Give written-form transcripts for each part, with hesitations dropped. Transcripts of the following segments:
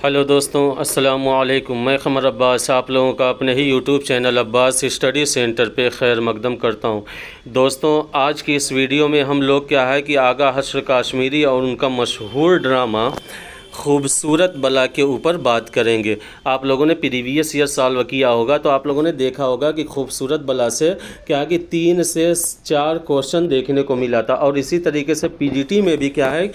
Hello दोस्तों, अस्सलाम वालेकुम। मैं क़मर अब्बास आप लोगों का अपने ही YouTube channel Abbas study centre पे खैर मकदम करता हूँ। दोस्तों, आज की इस वीडियो में हम लोग क्या है कि आगा हश्र काश्मीरी और उनका मशहूर ड्रामा खूबसूरत बला के ऊपर बात करेंगे। आप लोगों ने प्रीवियस ईयर सॉल्व किया होगा तो आप लोगों ने देखा होगा कि खूबसूरत बला से क्या कि 3 से 4 क्वेश्चन देखने को मिला था, और इसी तरीके से पीजीटी में भी क्या है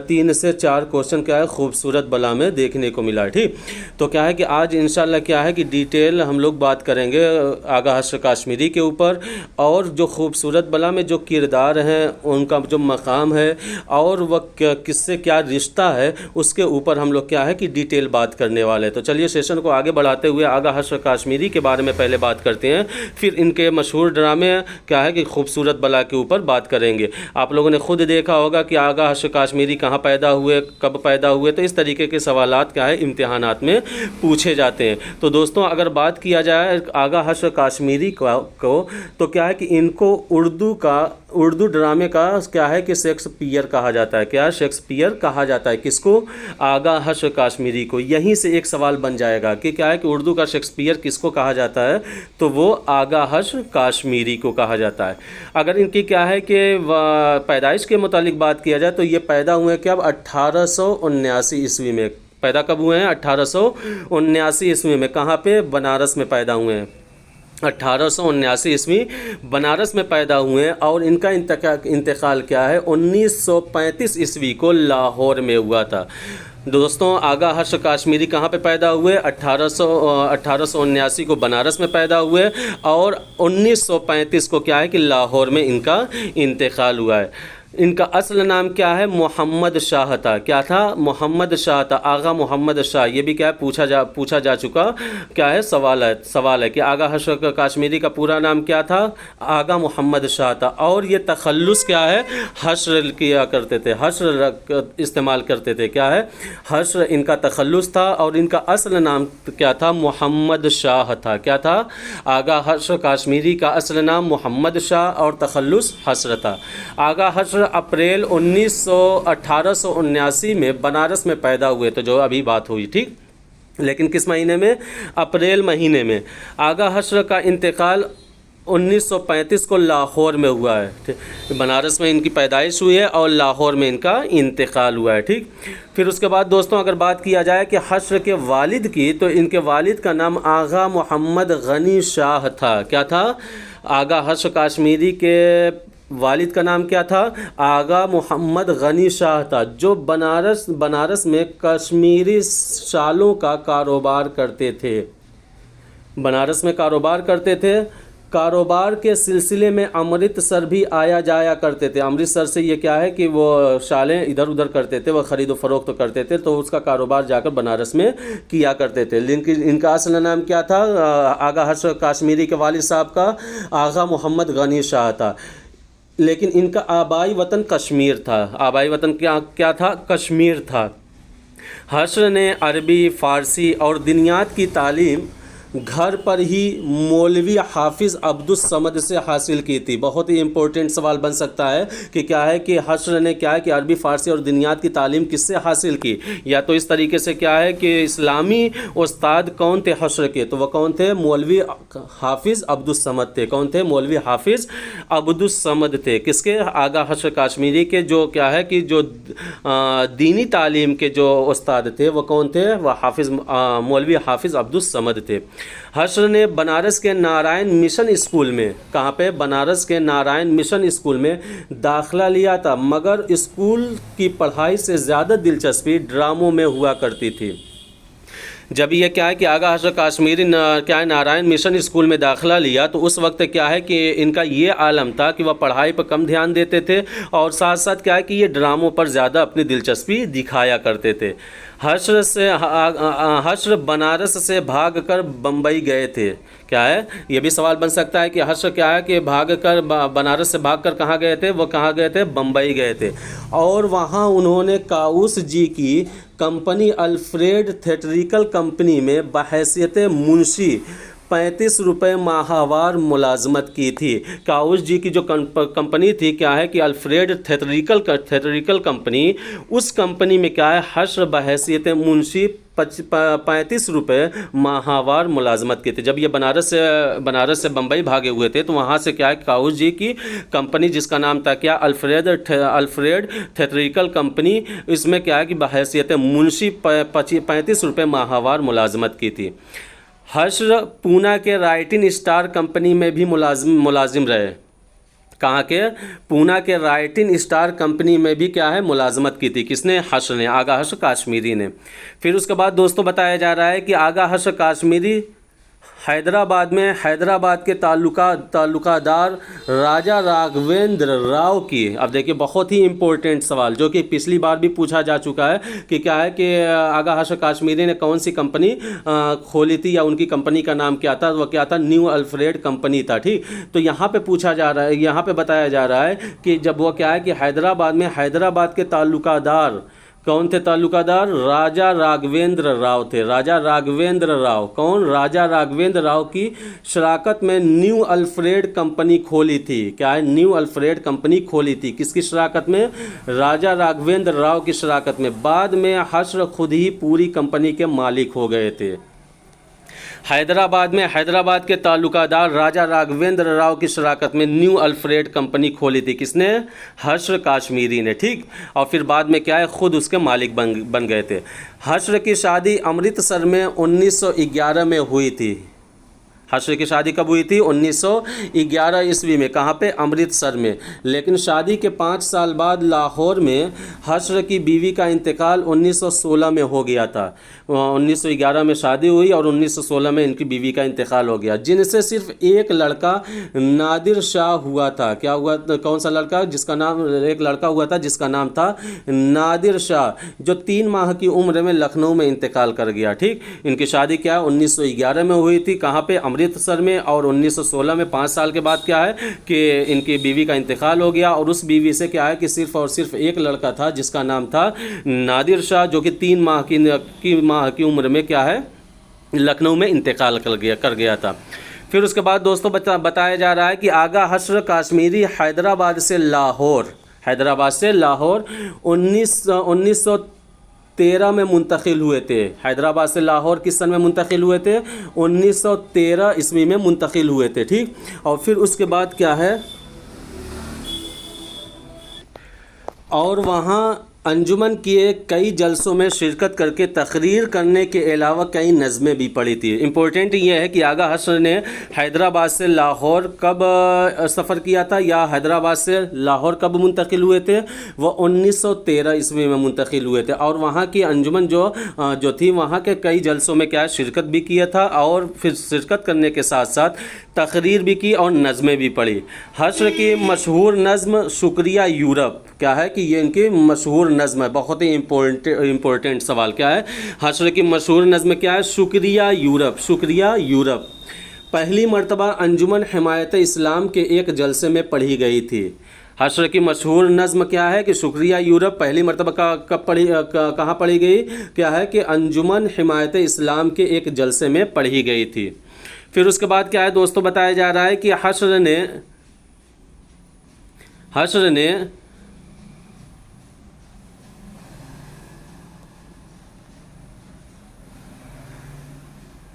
3 से 4 क्वेश्चन क्या है खूबसूरत बला में देखने को मिला। ठीक, तो क्या है कि आज इंशाल्लाह क्या है कि डिटेल हम लोग बात करेंगे आगा हश्र काश्मीरी के ऊपर, और जो खूबसूरत बला में जो किरदार हैं उनका जो मकाम है और वह किससे क्या रिश्ता है उसके ऊपर हम लोग क्या है कि डिटेल बात करने वाले हैं। तो चलिए सेशन को आगे बढ़ाते हुए आगा हश्र काश्मीरी के बारे में पहले बात करते हैं, फिर इनके मशहूर ड्रामे क्या है कि खूबसूरत बला के ऊपर बात करेंगे। आप लोगों ने खुद देखा होगा कि आगा हश्र काश्मीरी कहाँ पैदा हुए, कब पैदा हुए, तो इस तरीके के सवालात क्या है इम्तिहानात में पूछे जाते हैं। तो दोस्तों, अगर बात किया जाए आगा हश्र काश्मीरी को तो क्या है कि इनको उर्दू ड्रामे का क्या है कि शेक्सपियर कहा जाता है। क्या शेक्सपियर कहा जाता है किसको? आगा हश्र काश्मीरी को। यहीं से एक सवाल बन जाएगा कि क्या है कि उर्दू का शेक्सपियर किसको कहा जाता है, तो वो आगा हश्र काश्मीरी को कहा जाता है। अगर इनकी क्या है कि पैदाइश के मुतालिक बात किया जाए तो ये पैदा हुए क्या 1879 ईस्वी में। पैदा कब हुए हैं? 1879 ईस्वी में। कहाँ पे? बनारस में पैदा हुए हैं। 1879 ईस्वी बनारस में पैदा हुए हैं, और इनका इंतकाल क्या है 1935 ईस्वी को लाहौर में हुआ था। दोस्तों, आगा हश्र काश्मीरी कहाँ पे पैदा हुए? 1879 को बनारस में पैदा हुए, और 1935 को क्या है कि लाहौर में इनका इंतकाल हुआ है। इनका असल नाम क्या है? मोहम्मद शाह था। क्या था? मोहम्मद शाह था। आगा मोहम्मद शाह। ये भी क्या है पूछा जा चुका क्या है सवाल है कि आगा हश्र काश्मीरी का पूरा नाम क्या था? आगा मोहम्मद शाह था। और ये तखल्लुस क्या है? हश्र किया करते थे, हश्र इस्तेमाल करते थे। क्या है? हश्र इनका तखल्लुस था, और इनका असल नाम क्या था? मोहम्मद शाह था। क्या था? आगा हश्र काश्मीरी का असल नाम मोहम्मद शाह और तखल्लुस हश्र था। आगा हश्र अप्रैल 1879 में बनारस में पैदा हुए, तो जो अभी बात हुई। ठीक, लेकिन किस महीने में? अप्रैल महीने में। आगा हश्र का इंतकाल 1935 को लाहौर में हुआ है। ठीक, बनारस में इनकी पैदाइश हुई है और लाहौर में इनका इंतकाल हुआ है। ठीक, फिर उसके बाद दोस्तों अगर बात किया जाए कि हश्र के वालिद की, तो इनके वालिद का नाम आगा मोहम्मद गनी शाह था। क्या था? आगा हश्र काश्मीरी के वालिद का नाम क्या था? आगा मोहम्मद गनी शाह था, जो बनारस में कश्मीरी शालों का कारोबार करते थे। बनारस में कारोबार करते थे। कारोबार के सिलसिले में अमृतसर भी आया जाया करते थे। अमृतसर से ये क्या है कि वो शालें इधर उधर करते थे, वह ख़रीदो फरोख्त तो करते थे, तो उसका कारोबार जाकर बनारस में किया करते थे। लेकिन इनका असल नाम क्या था? आगा हश्र काश्मीरी के वालिद साहब का आगा मोहम्मद गनी शाह था, लेकिन इनका आबाई वतन कश्मीर था। आबाई वतन क्या था? कश्मीर था। हश्र ने अरबी, फ़ारसी और दिनियात की तालीम घर पर ही मौलवी हाफिज़ अब्दुस समद से हासिल की थी। बहुत ही इंपॉर्टेंट सवाल बन सकता है कि क्या है कि हश्र ने क्या है कि अरबी, फ़ारसी और दिनियात की तालीम किससे हासिल की, या तो इस तरीके से क्या है कि इस्लामी उस्ताद कौन थे हश्र के, तो वह कौन थे? मौलवी हाफिज़ अब्दुस समद थे। कौन थे? मौलवी हाफिज़ अब्दुस समद थे। किसके? आगा हश्र काश्मीरी के जो क्या है कि जो दीनी तालीम के जो उस्ताद थे वह कौन थे? वह मौलवी हाफिज़ अब्दुस समद थे। हश्र ने बनारस के नारायण मिशन स्कूल में, कहाँ पे? बनारस के नारायण मिशन स्कूल में दाखिला लिया था, मगर स्कूल की पढ़ाई से ज़्यादा दिलचस्पी ड्रामों में हुआ करती थी। जब ये क्या है कि आगा हश्र काश्मीरी क्या है नारायण मिशन स्कूल में दाखिला लिया, तो उस वक्त क्या है कि इनका ये आलम था कि वह पढ़ाई पर कम ध्यान देते थे, और साथ साथ क्या है कि ये ड्रामों पर ज़्यादा अपनी दिलचस्पी दिखाया करते थे। हश्र बनारस से भागकर बम्बई गए थे। क्या है? ये भी सवाल बन सकता है कि हश्र क्या है कि बनारस से भागकर कहाँ गए थे? वो कहाँ गए थे? बम्बई गए थे, और वहाँ उन्होंने काउस जी की कंपनी अल्फ्रेड थिएट्रिकल कंपनी में बहैसियत मुंशी 35 रुपये माहवार मुलाजमत की थी। काउस जी की जो कंपनी थी क्या है कि अल्फ्रेड थेटरिकल कंपनी, उस कंपनी में क्या है हश्र बहैसियत मुंशी 35 रुपये माहवार मुलाजमत की थी। जब ये बनारस से बम्बई भागे हुए थे तो वहाँ से क्या है काउस जी की कंपनी जिसका नाम था क्या अल्फ्रेड थेटरिकल कंपनी, इसमें क्या है कि बहैसियत मुंशी 35 रुपये माहवार मुलाजमत की थी। हश्र पूना के राइटिंग स्टार कंपनी में भी मुलाजिम रहे। कहाँ के? पूना के राइटिंग स्टार कंपनी में भी क्या है मुलाजमत की थी। किसने? हश्र ने, आगा हश्र काश्मीरी ने। फिर उसके बाद दोस्तों बताया जा रहा है कि आगा हश्र काश्मीरी हैदराबाद के ताल्लुकादार राजा राघवेंद्र राव की, अब देखिए बहुत ही इम्पोर्टेंट सवाल जो कि पिछली बार भी पूछा जा चुका है कि क्या है कि आगा हश्र काश्मीरी ने कौन सी कंपनी खोली थी या उनकी कंपनी का नाम क्या था? वो क्या था? न्यू अल्फ्रेड कंपनी था। ठीक, तो यहाँ पे पूछा जा रहा है, यहाँ पे बताया जा रहा है कि जब वो क्या है कि हैदराबाद के ताल्लुकादार कौन थे? ताल्लुकादार राजा राघवेंद्र राव थे। राजा राघवेंद्र राव कौन? राजा राघवेंद्र राव की शराकत में न्यू अल्फ्रेड कंपनी खोली थी। क्या है? न्यू अल्फ्रेड कंपनी खोली थी। किसकी शराकत में? राजा राघवेंद्र राव की शराकत में। बाद में हश्र खुद ही पूरी कंपनी के मालिक हो गए थे। हैदराबाद के ताल्लुकादार राजा राघवेंद्र राव की शराकत में न्यू अल्फ्रेड कंपनी खोली थी। किसने? हश्र काश्मीरी ने। ठीक, और फिर बाद में क्या है खुद उसके मालिक बन गए थे। हश्र की शादी अमृतसर में 1911 में हुई थी। हश्र की शादी कब हुई थी? 1911 ईस्वी में। कहाँ पे? अमृतसर में। लेकिन शादी के 5 साल बाद लाहौर में हश्र की बीवी का इंतकाल 1916 में हो गया था। 1911 में शादी हुई और 1916 में इनकी बीवी का इंतकाल हो गया, जिनसे सिर्फ एक लड़का नादिर शाह हुआ था। क्या हुआ? कौन सा लड़का? जिसका नाम, एक लड़का हुआ था जिसका नाम था नादिर शाह, जो 3 माह की उम्र में लखनऊ में इंतकाल कर गया। ठीक, इनकी शादी क्या है 1911 में हुई थी। कहाँ पे? अमृतसर में। और 1916 में 5 साल के बाद क्या है कि इनकी बीवी का इंतकाल हो गया, और उस बीवी से क्या है कि सिर्फ और सिर्फ एक लड़का था जिसका नाम था नादिर शाह, जो कि 3 माह की उम्र में क्या है लखनऊ में इंतकाल कर गया था। फिर उसके बाद दोस्तों बताया जा रहा है कि आगा हश्र काश्मीरी हैदराबाद से लाहौर 1913 में मुंतकिल हुए थे। हैदराबाद से लाहौर किस सन में मुंतकिल हुए थे? 1913 ईस्वी में मुंतकिल हुए थे। ठीक, और फिर उसके बाद क्या है, और वहाँ अंजुमन किए कई जलसों में शिरकत करके तकरीर करने के अलावा कई नज़में भी पढ़ी थी। इम्पोर्टेंट ये है कि आगा हश्र ने हैदराबाद से लाहौर कब सफ़र किया था या हैदराबाद से लाहौर कब मुंतकिल हुए थे? वो 1913 ईस्वी में मुंतकिल हुए थे। और वहाँ की अंजुमन जो थी वहाँ के कई जलसों में क्या शिरकत भी किया था, और फिर शिरकत करने के साथ साथ तकरीर भी की और नज़में भी पढ़ी। हश्र की मशहूर नज़्म शुक्रिया यूरोप, क्या है कि ये इनकी मशहूर नज़्म है। बहुत ही इम्पोर्टेंट सवाल। क्या है? हश्र की मशहूर नज़्म क्या है? शुक्रिया यूरोप। पहली मर्तबा अंजुमन हिमायत इस्लाम के एक जलसे में पढ़ी गई थी। हश्र की मशहूर नज़्म क्या है कि शुक्रिया यूरोप पहली मर्तबा कहाँ पढ़ी गई? क्या है कि अंजुमन हिमायत इस्लाम के एक जलसे में पढ़ी गई थी। फिर उसके बाद क्या है दोस्तों बताया जा रहा है कि हश्र ने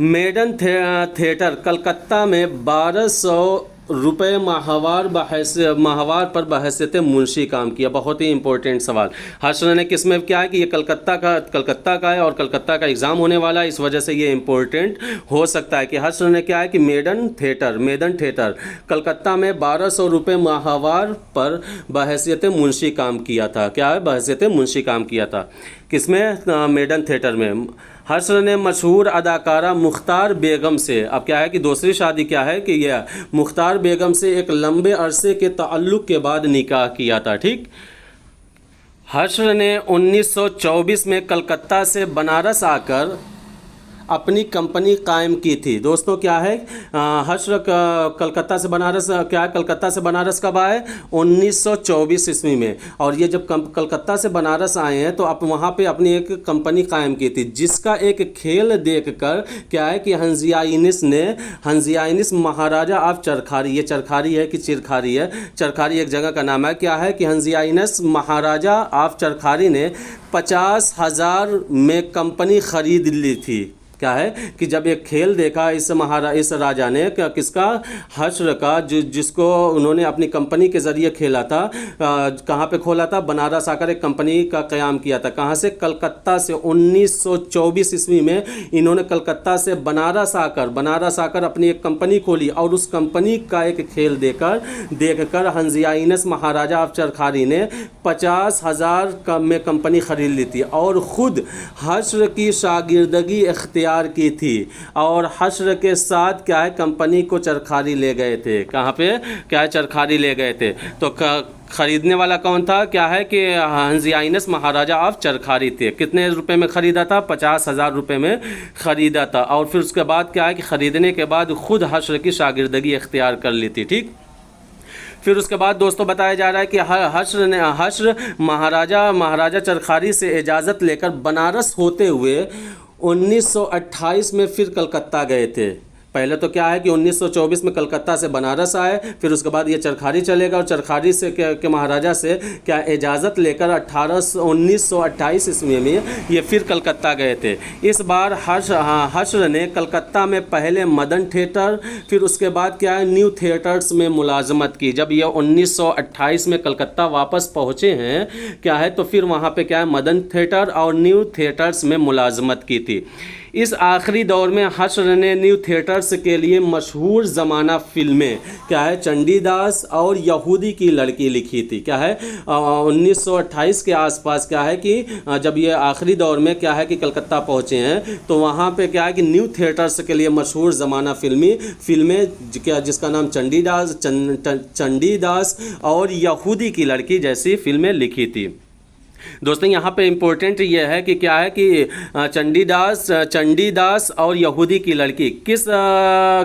मेडन थिएटर कलकत्ता में 1200 रुपये माहवार पर बहैसियत मुंशी काम किया। बहुत ही इंपॉर्टेंट सवाल। हश्र ने किस में क्या है कि ये कलकत्ता का है और कलकत्ता का एग्ज़ाम होने वाला है, इस वजह से ये इंपॉर्टेंट हो सकता है कि हश्र ने क्या है कि मेडन थिएटर कलकत्ता में 1200 रुपये माहवार पर बहैसियत मुंशी काम किया था। क्या है? बहैसियत मुंशी काम किया था। किसमें? मेडन थिएटर में। हश्र ने मशहूर अदाकारा मुख्तार बेगम से, अब क्या है कि दूसरी शादी क्या है कि यह मुख्तार बेगम से एक लंबे अरसे के ताल्लुक़ के बाद निकाह किया था। ठीक, हश्र ने 1924 में कलकत्ता से बनारस आकर अपनी कंपनी कायम की थी। दोस्तों क्या है, हश्र कलकत्ता से बनारस, क्या है, कलकत्ता से बनारस कब आए? 1924 ईस्वी में। और ये जब कलकत्ता से बनारस आए हैं तो आप वहाँ पे अपनी एक कंपनी कायम की थी, जिसका एक खेल देखकर क्या है कि हंजियाइनिस महाराजा ऑफ चरखारी, ये चरखारी है कि चिरखारी है, चरखारी एक जगह का नाम है, क्या है कि हंजियाइनिस महाराजा ऑफ चरखारी ने 50,000 में कंपनी खरीद ली थी। क्या है कि जब एक खेल देखा इस राजा ने, क्या किसका, हश्र का, जिसको उन्होंने अपनी कंपनी के ज़रिए खेला था, कहाँ पे खोला था? बनारस आकर एक कंपनी का क़याम किया था। कहाँ से? कलकत्ता से। 1924 ईस्वी में इन्होंने कलकत्ता से बनारस आकर अपनी एक कंपनी खोली, और उस कंपनी का एक खेल देखकर हंजियाइनिस महाराजा ऑफ चरखारी ने 50,000 में कंपनी खरीद ली थी, और ख़ुद हश्र की शागिर्दगी इख्तियार की थी, और हश्र के साथ क्या है, कंपनी को चरखारी ले गए थे। कहाँ पे? क्या है, चरखारी ले गए थे। तो खरीदने वाला कौन था? क्या है कि हंजियाइनिस महाराजा ऑफ चरखारी थे। कितने रुपए में ख़रीदा था? 50,000 रुपये में ख़रीदा था। और फिर उसके बाद क्या है कि ख़रीदने के बाद ख़ुद हश्र की शागिर्दगी इख्तियार कर ली थी। ठीक। फिर उसके बाद दोस्तों बताया जा रहा है कि हश्र महाराजा चरखारी से इजाज़त लेकर बनारस होते हुए 1928 में फिर कलकत्ता गए थे। पहले तो क्या है कि 1924 में कलकत्ता से बनारस आए, फिर उसके बाद ये चरखारी चलेगा, और चरखारी से के महाराजा से क्या इजाज़त लेकर 1928 ईस्वी में ये फिर कलकत्ता गए थे। इस बार हश्र ने कलकत्ता में पहले मदन थिएटर, फिर उसके बाद क्या है, न्यू थिएटर्स में मुलाजमत की। जब ये 1928 में कलकत्ता वापस पहुँचे हैं, क्या है, तो फिर वहाँ पे क्या है, मदन थिएटर और न्यू थिएटर्स में मुलाजमत की थी। इस आखिरी दौर में हश्र ने न्यू थिएटर्स के लिए मशहूर ज़माना फ़िल्में, क्या है, चंडीदास और यहूदी की लड़की लिखी थी। क्या है, 1928 के आसपास क्या है कि जब ये आखिरी दौर में क्या है कि कलकत्ता पहुँचे हैं, तो वहाँ पे क्या है कि न्यू थिएटर्स के लिए मशहूर ज़माना फिल्में क्या, जिसका नाम चंडीदास और यहूदी की लड़की जैसी फिल्में लिखी थी। दोस्तों यहाँ पे इम्पोर्टेंट ये है कि क्या है कि चंडीदास और यहूदी की लड़की किस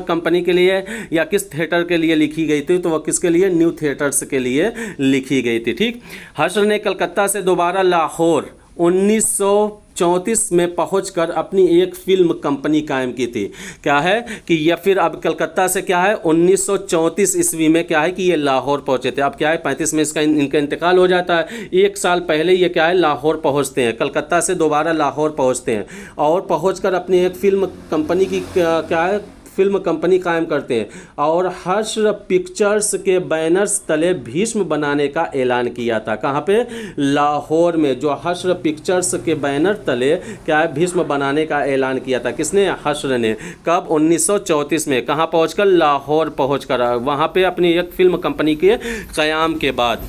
कंपनी के लिए या किस थिएटर के लिए लिखी गई थी? तो वह किसके लिए? न्यू थिएटर्स के लिए लिखी गई थी। ठीक। हश्र ने कलकत्ता से दोबारा लाहौर 1934 में पहुंचकर अपनी एक फिल्म कंपनी कायम की थी। क्या है कि यह फिर अब कलकत्ता से क्या है 1934 ईस्वी में क्या है कि ये लाहौर पहुंचे थे। अब क्या है 35 में इनका इंतकाल हो जाता है। एक साल पहले ये क्या है लाहौर पहुंचते हैं, कलकत्ता से दोबारा लाहौर पहुंचते हैं, और पहुंचकर अपनी एक फिल्म कंपनी की क्या है फिल्म कंपनी कायम करते हैं, और हश्र पिक्चर्स के बैनर्स तले भीष्म बनाने का ऐलान किया था। कहाँ पे? लाहौर में। जो हश्र पिक्चर्स के बैनर तले क्या है भीष्म बनाने का ऐलान किया था। किसने? हश्र ने। कब? 1934 में। कहाँ पहुँचकर? लाहौर पहुँचकर, वहाँ पे अपनी एक फिल्म कंपनी के क़याम के बाद।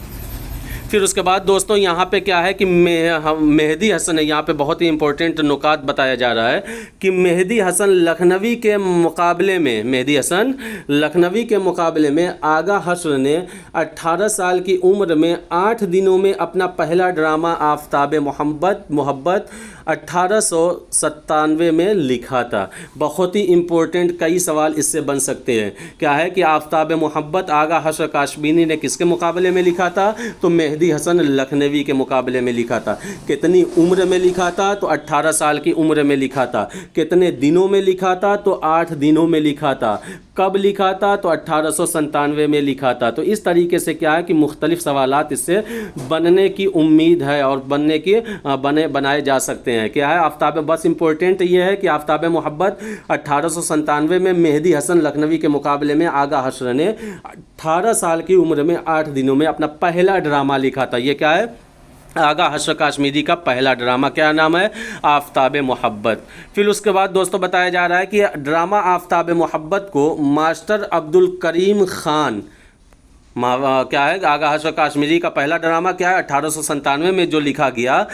फिर उसके बाद दोस्तों यहाँ पे क्या है कि मेहदी हसन है। यहाँ पे बहुत ही इंपॉर्टेंट नुकात बताया जा रहा है कि मेहदी हसन लखनवी के मुकाबले में आगा हश्र ने 18 साल की उम्र में 8 दिनों में अपना पहला ड्रामा आफ्ताब मोहब्बत 1897 में लिखा था। बहुत ही इम्पोर्टेंट कई सवाल इससे बन सकते हैं। क्या है कि आफ्ताब मोहब्बत आगा हश्र काश्मीरी ने किसके मुकाबले में लिखा था? तो मेहदी हसन लखनवी के मुकाबले में लिखा था। कितनी उम्र में लिखा था? तो 18 साल की उम्र में लिखा था। कितने दिनों में लिखा था? तो 8 दिनों में लिखा था। कब लिखा था? तो 1897 में लिखा था। तो इस तरीके से क्या है कि मुख्तलिफ सवालात इससे बनने की उम्मीद है और बनाए जा सकते हैं। क्या है आफ्ताब, बस इम्पोर्टेंट ये है कि आफ्ताब मोहब्बत 1897 में मेहदी हसन लखनवी के मुकाबले में आगा हश्र ने 18 साल की उम्र में 8 दिनों में अपना पहला ड्रामा लिखा था। ये क्या है? आगा हश्र काश्मीरी का पहला ड्रामा। क्या नाम है? आफ्ताब मोहब्बत। फिर उसके बाद दोस्तों बताया जा रहा है कि ड्रामा आफ्ताब मोहब्बत को मास्टर अब्दुल करीम खान, क्या है आगा हश्र काश्मीरी का पहला ड्रामा क्या है 1897 में जो लिखा गया,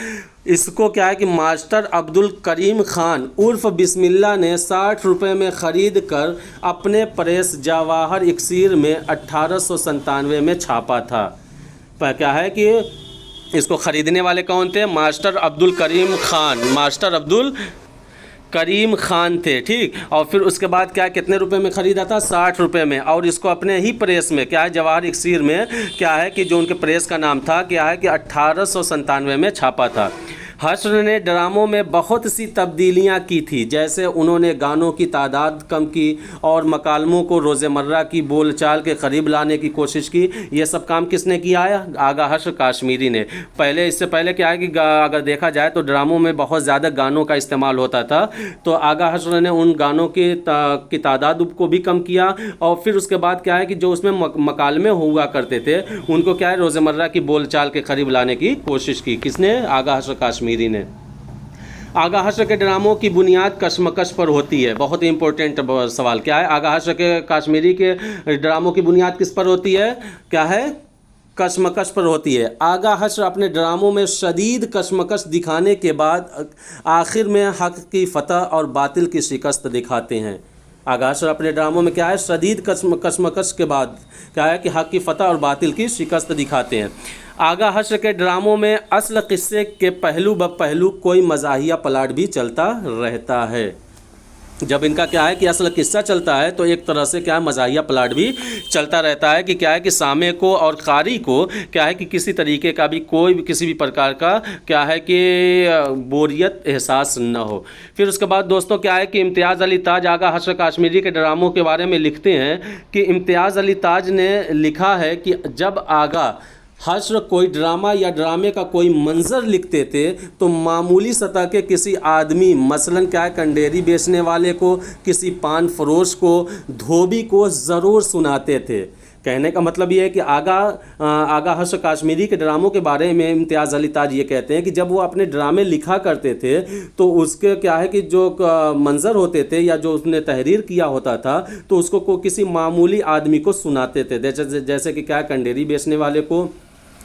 इसको क्या है कि मास्टर अब्दुल करीम खान उर्फ बिस्मिल्लाह ने 60 रुपये में ख़रीद कर अपने प्रेस जवाहर इक्सीर में 1897 में छापा था। पर क्या है कि इसको ख़रीदने वाले कौन थे? मास्टर अब्दुल करीम खान। करीम खान थे, ठीक। और फिर उसके बाद क्या है, कितने रुपए में ख़रीदा था, 60 रुपये में। और इसको अपने ही प्रेस में क्या है, जवाहर इक्सीर में क्या है कि जो उनके प्रेस का नाम था क्या है कि 1897 में छापा था। हश्र ने ड्रामों में बहुत सी तब्दीलियां की थी, जैसे उन्होंने गानों की तादाद कम की और मकालमों को रोज़मर्रा की बोलचाल के करीब लाने की कोशिश की। ये सब काम किसने किया है, आगा हश्र काश्मीरी ने। इससे पहले क्या है कि अगर देखा जाए तो ड्रामों में बहुत ज़्यादा गानों का इस्तेमाल होता था, तो आगा हश्र ने उन गानों की तादाद को भी कम किया। और फिर उसके बाद क्या है कि जो उसमें मकालमे हुआ करते थे उनको क्या है रोज़मर्रा की बोलचाल के करीब लाने की कोशिश की। किसने, आगा हश्र काश्मीरी ने। आगा हश्र के ड्रामों की बुनियाद कशमकश पर होती है। बहुत ही इंपॉर्टेंट सवाल, क्या है, आगा हश्र के काश्मीरी के ड्रामों की बुनियाद किस पर होती है, क्या है, कशमकश पर होती है। आगा हश्र अपने ड्रामों में शदीद कशमकश दिखाने के बाद आखिर में हक की फतह और बातिल की शिकस्त दिखाते हैं। आगा हश्र अपने ड्रामों में क्या है, शदीद कशमकश के बाद क्या है कि हक की फतह और बातिल की शिकस्त दिखाते हैं। आगा हश्र के ड्रामों में असल किस्से के पहलू ब पहलू कोई मज़ाहिया प्लाट भी चलता रहता है। जब इनका क्या है कि असल किस्सा चलता है तो एक तरह से क्या है मज़ाहिया प्लाट भी चलता रहता है कि क्या है कि सामे को और कारी को क्या है कि किसी तरीके का भी कोई भी किसी भी प्रकार का क्या है कि बोरियत एहसास न हो। फिर उसके बाद दोस्तों क्या है कि इम्तियाज़ अली ताज आगा हश्र काश्मीरी के ड्रामों के बारे में लिखते हैं कि इम्तियाज़ अली ताज ने लिखा है कि जब आगा हश्र कोई ड्रामा या ड्रामे का कोई मंजर लिखते थे तो मामूली सतह के किसी आदमी, मसलन क्या है कंडेरी बेचने वाले को, किसी पान फरोश को, धोबी को ज़रूर सुनाते थे। कहने का मतलब ये है कि आगा हश्र काश्मीरी के ड्रामों के बारे में इम्तियाज़ अली ताज ये कहते हैं कि जब वो अपने ड्रामे लिखा करते थे तो उसके क्या है कि जो मंजर होते थे या जो उसने तहरीर किया होता था तो उसको किसी मामूली आदमी को सुनाते थे, जैसे कि क्या है कंडेरी बेचने वाले को,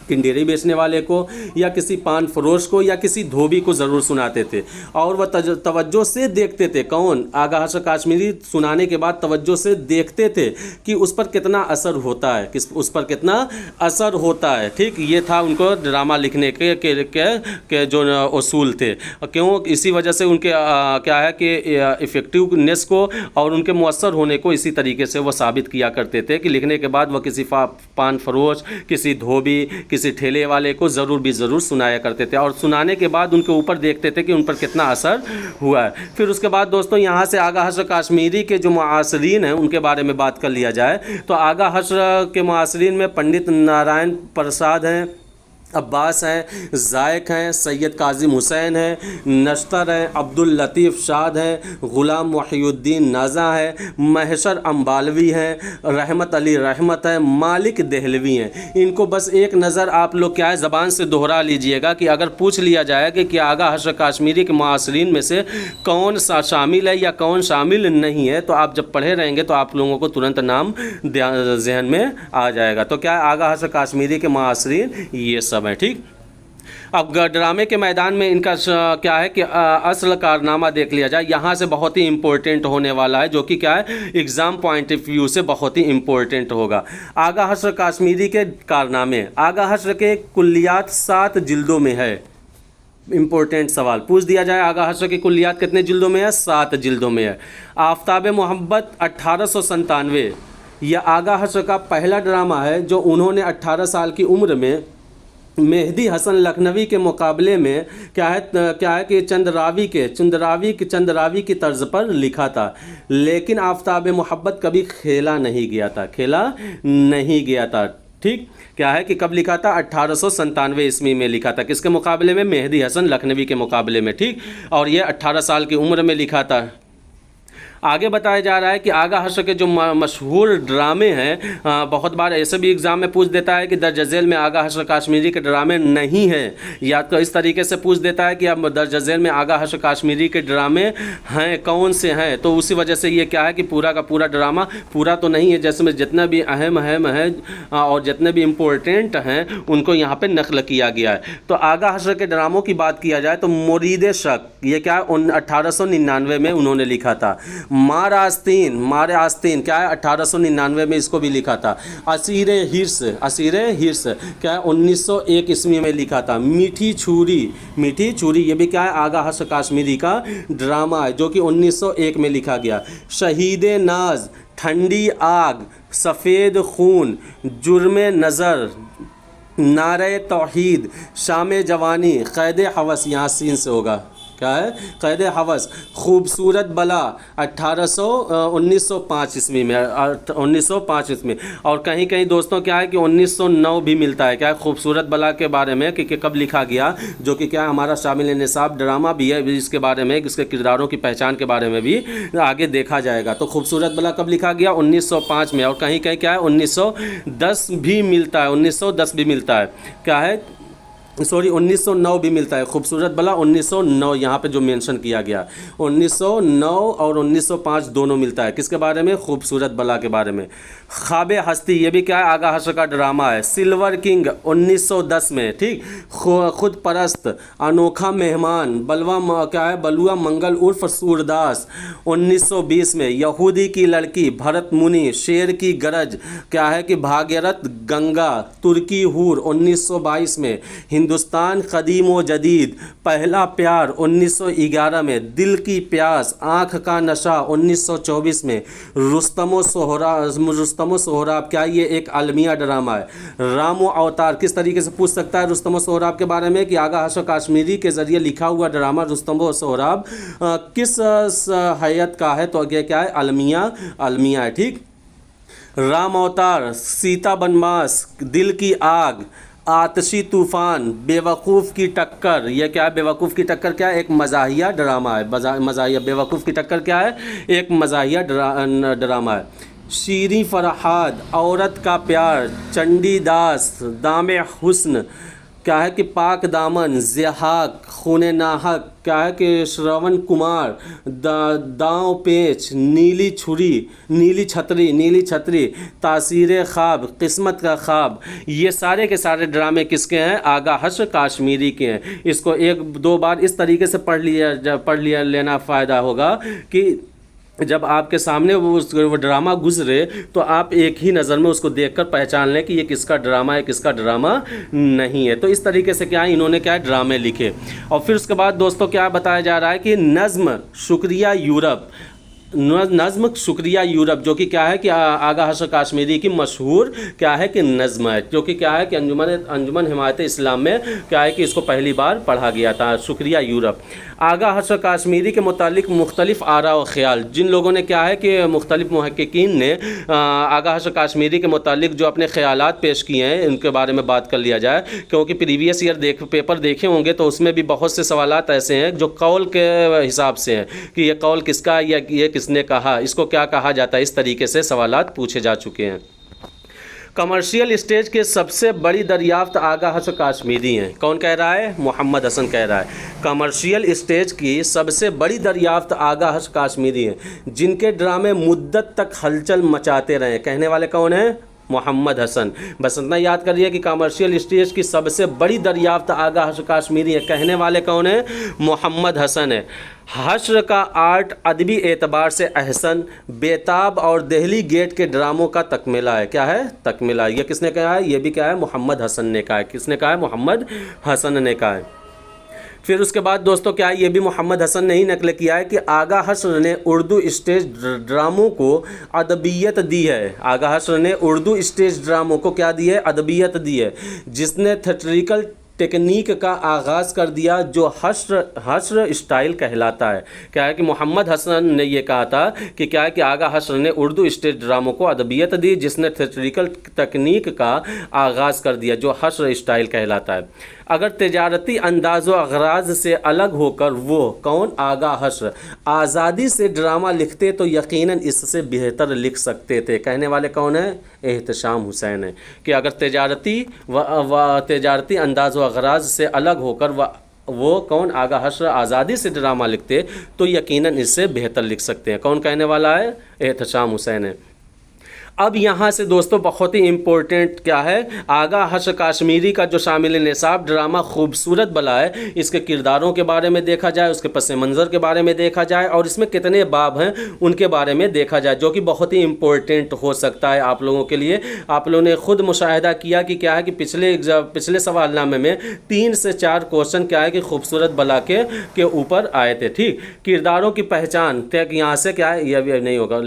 किंडेरी बेचने वाले को, या किसी पान फरोश को, या किसी धोबी को ज़रूर सुनाते थे। और वह तवज्जो से देखते थे, कौन, आगा हश्र काश्मीरी सुनाने के बाद तवज्जो से देखते थे कि उस पर कितना असर होता है, उस पर कितना असर होता है, ठीक। ये था उनको ड्रामा लिखने के जो उसूल थे। क्यों, इसी वजह से उनके क्या है कि इफ़ेक्टिवनेस को और उनके मुअस्सर होने को इसी तरीके से वो साबित किया करते थे कि लिखने के बाद वह किसी पान फरोश, किसी धोबी, किसी ठेले वाले को ज़रूर सुनाया करते थे और सुनाने के बाद उनके ऊपर देखते थे कि उन पर कितना असर हुआ है। फिर उसके बाद दोस्तों यहाँ से आगा हश्र काश्मीरी के जो मुआसरीन हैं उनके बारे में बात कर लिया जाए तो आगा हश्र के मुआसरीन में पंडित नारायण प्रसाद हैं, अब्बास हैं, ज़ायक हैं, सैयद काजिम हुसैन हैं, नश्तर हैं, अब्दुल लतीफ़ शाद हैं, ग़ुलाम मुहियुद्दीन नाज़ा हैं, महशर अम्बालवी हैं, रहमत अली रहमत है, मालिक दहलवी हैं। इनको बस एक नज़र आप लोग क्या है ज़बान से दोहरा लीजिएगा कि अगर पूछ लिया जाए कि आगा हश्र काश्मीरी के मुआसरीन में से कौन सा शामिल है या कौन शामिल नहीं है, तो आप जब पढ़े रहेंगे तो आप लोगों को तुरंत नाम जहन में आ जाएगा। तो क्या आगा हश्र काश्मीरी के मुआसरीन ये सब है, ठीक। अब ड्रामे के मैदान में इनका क्या है कि असल कारनामा देख लिया जाए, यहाँ से बहुत ही इम्पोर्टेंट होने वाला है, जो कि क्या है एग्ज़ाम पॉइंट ऑफ व्यू से बहुत ही इम्पोर्टेंट होगा। आगा हश्र काश्मीरी के कारनामे, आगा हश्र के कुल्लियात 7 जिल्दों में है। इम्पोर्टेंट सवाल पूछ दिया जाए, आगा हश्र की कुल्लियात कितने जिल्दों में है, 7 जिल्दों में है। आफ्ताब मोहब्बत 1897 यह आगा हश्र का पहला ड्रामा है जो उन्होंने 18 साल की उम्र में मेहदी हसन लखनवी के मुकाबले में क्या है कि चंद्रावी की तर्ज पर लिखा था, लेकिन आफ्ताब मोहब्बत कभी खेला नहीं गया था, ठीक। क्या है कि कब लिखा था, 1897 ईस्वी में लिखा था, किसके मुकाबले में, मेहदी हसन लखनवी के मुकाबले में, ठीक। और ये 18 साल की उम्र में लिखा था। आगे बताया जा रहा है कि आगा हश्र के जो मशहूर ड्रामे हैं, बहुत बार ऐसे भी एग्ज़ाम में पूछ देता है कि दर्ज झेल में आगा हश्र काश्मीरी के ड्रामे नहीं हैं, या तो इस तरीके से पूछ देता है कि अब दर्ज झेल में आगा हश्र काश्मीरी के ड्रामे हैं, कौन से हैं। तो उसी वजह से ये क्या है कि पूरा का पूरा ड्रामा पूरा तो नहीं है, जैसे में जितना भी अहम है और जितने भी इम्पोर्टेंट हैं उनको यहाँ पर नकल किया गया है। तो आगा हश्र के ड्रामों की बात किया जाए तो मुरीद शक, ये क्या 1899 में उन्होंने लिखा था। मार आस्तीन क्या है 1899 में इसको भी लिखा था। असीर हिर्स क्या है 1901 ईस्वी में लिखा था। मीठी छुरी ये भी क्या है आगा हश्र काश्मीरी का ड्रामा है जो कि 1901 में लिखा गया। शहीद नाज, ठंडी आग, सफ़ेद खून, जुर्म नज़र, नारे तौहीद, शाम जवानी, क़ैद हवस, यहाँ सीन से होगा क्या है क़ैद हवस, खूबसूरत बला 1905 ईस्वी में 1905 ईस्वी। और कहीं कहीं दोस्तों क्या है कि 1909 भी मिलता है क्या है खूबसूरत बला के बारे में कि कब लिखा गया, जो कि क्या है हमारा शामिल निसाब ड्रामा भी है, इसके बारे में इसके किरदारों की पहचान के बारे में भी आगे देखा जाएगा। तो खूबसूरत बला कब लिखा गया 1905 में। और कहीं कहीं क्या है 1910 भी मिलता है, 1910 भी मिलता है क्या है 1909 भी मिलता है। खूबसूरत बला 1909 यहाँ पे जो मेंशन किया गया 1909 और 1905 दोनों मिलता है किसके बारे में खूबसूरत बला के बारे में। ख्वाबे हस्ती ये भी क्या है आगा हश्र का ड्रामा है। सिल्वर किंग 1910 में ठीक। खुद परस्त, अनोखा मेहमान, क्या है बलुआ मंगल उर्फ सूरदास 1920 में। यहूदी की लड़की, भरत मुनि, शेर की गरज क्या है कि भागीरथ गंगा, तुर्की हूर 1922 में। हिंदुस्तान कदीम व जदीद, पहला प्यार 1911 में। दिल की प्यास, आँख का नशा 1924 में। रुस्तम सोहराब क्या ये एक अलमिया ड्रामा है। रामो अवतार किस तरीके से पूछ सकता है रुस्तम सोहराब के बारे में कि आगा हश्र काश्मीरी के ज़रिए लिखा हुआ ड्रामा रुस्तम सोहराब किस हैयत का है, तो ये क्या है अलमिया है ठीक। राम अवतार, सीता बनवास, दिल की आग, आतशी तूफ़ान, बेवकूफ़ की टक्कर ये क्या है बेवकूफ़ की टक्कर क्या है एक मज़ाहिया ड्रामा है। मज़ाहिया बेवकूफ़ की टक्कर क्या है एक मज़ाहिया ड्रामा है। शीरी फरहाद, औरत का प्यार, चंडीदास, दामे हुस्न क्या है कि पाक दामन, ज़िहाक, खूने नाहक क्या है कि श्रवण कुमार, दांव पेच, नीली छतरी, तासीर ख्वाब, किस्मत का ख्वाब, ये सारे के सारे ड्रामे किसके हैं आगा हश्र काश्मीरी के हैं। इसको एक दो बार इस तरीके से पढ़ लिया लेना फ़ायदा होगा कि जब आपके सामने वो ड्रामा गुजरे तो आप एक ही नज़र में उसको देखकर पहचान लें कि ये किसका ड्रामा है किसका ड्रामा नहीं है। तो इस तरीके से क्या है इन्होंने क्या है ड्रामे लिखे। और फिर उसके बाद दोस्तों क्या बताया जा रहा है कि नज़्म शुक्रिया यूरप जो कि क्या है कि आगा हश्र काश्मीरी की मशहूर क्या है कि नज़्म है, जो कि क्या है कि अंजुमन हिमायत इस्लाम में क्या है कि इसको पहली बार पढ़ा गया था। शुक्रिया यूरप। आगा हश्र काश्मीरी के मुतालिक मुख्तलिफ आरा व ख़याल, जिन लोगों ने क्या है कि मुख्तलिफ मुहक्किकीन ने आगा हश्र काश्मीरी के मुतालिक जो अपने ख़यालात पेश किए हैं उनके बारे में बात कर लिया जाए, क्योंकि प्रीवियस ईयर पेपर देखे होंगे तो उसमें भी बहुत से सवालात ऐसे हैं जो कौल के हिसाब से हैं कि ये कौल किसका या ये किसने कहा, इसको क्या कहा जाता है, इस तरीके से सवालात पूछे जा चुके हैं। कमर्शियल स्टेज के सबसे बड़ी दरियाफ्त आगा हश्र काश्मीरी हैं। कौन कह रहा है मोहम्मद हसन कह रहा है। कमर्शियल स्टेज की सबसे बड़ी दरियाफ्त आगा हश्र काश्मीरी हैं, जिनके ड्रामे मुद्दत तक हलचल मचाते रहे। कहने वाले कौन हैं मोहम्मद हसन। बस इतना याद करिए कि कमर्शियल स्टेज की सबसे बड़ी दरियाफ्त आगा हश्र काश्मीरी है। कहने वाले कौन है मोहम्मद हसन है। हश्र का आर्ट अदबी एतबार से अहसन, बेताब और दहली गेट के ड्रामों का तकमिला है। क्या है तकमिला, ये किसने कहा है, ये भी क्या है मोहम्मद हसन ने कहा है। किसने कहा है मोहम्मद हसन ने कहा है। फिर उसके बाद दोस्तों क्या है ये भी मोहम्मद हसन ने ही नकल किया है कि आगा हश्र ने उर्दू स्टेज ड्रामों को अदबियत दी है। आगा हश्र ने उर्दू स्टेज ड्रामों को क्या दी है अदबियत दी है, जिसने थिएट्रिकल टेक्निक का आगाज़ कर दिया जो हश्र स्टाइल कहलाता है। क्या है कि मोहम्मद हसन ने ये कहा था कि क्या है कि आगा हश्र ने उर्दू स्टेज ड्रामों को अदबियत दी जिसने थिएट्रिकल तकनीक का आगाज़ कर दिया जो हश्र स्टाइल कहलाता है। अगर तिजारती अंदाज़ व अगराज से अलग होकर वो कौन आगा हश्र आज़ादी से ड्रामा लिखते तो यकीनन इससे बेहतर लिख सकते थे। कहने वाले कौन है एहतशाम हुसैन है कि अगर तिजारती अंदाज़ व अगराज से अलग होकर वो कौन आगा हश्र आज़ादी से ड्रामा लिखते तो यकीनन इससे बेहतर लिख सकते हैं। कौन कहने वाला है एहतशाम हुसैन है। अब यहाँ से दोस्तों बहुत ही इम्पोर्टेंट क्या है, आगा हश्र काश्मीरी का जो शामिल निसाब ड्रामा खूबसूरत बला है, इसके किरदारों के बारे में देखा जाए, उसके पस मंज़र के बारे में देखा जाए और इसमें कितने बाब हैं उनके बारे में देखा जाए, जो कि बहुत ही इम्पोर्टेंट हो सकता है आप लोगों के लिए। आप लोगों ने खुद मुशाहिदा किया कि क्या है कि पिछले सवालनामे में 3 से 4 क्वेश्चन क्या है कि खूबसूरत बला के ऊपर आए थे। ठीक, किरदारों की पहचान तक यहाँ से क्या है, यह भी नहीं होगा,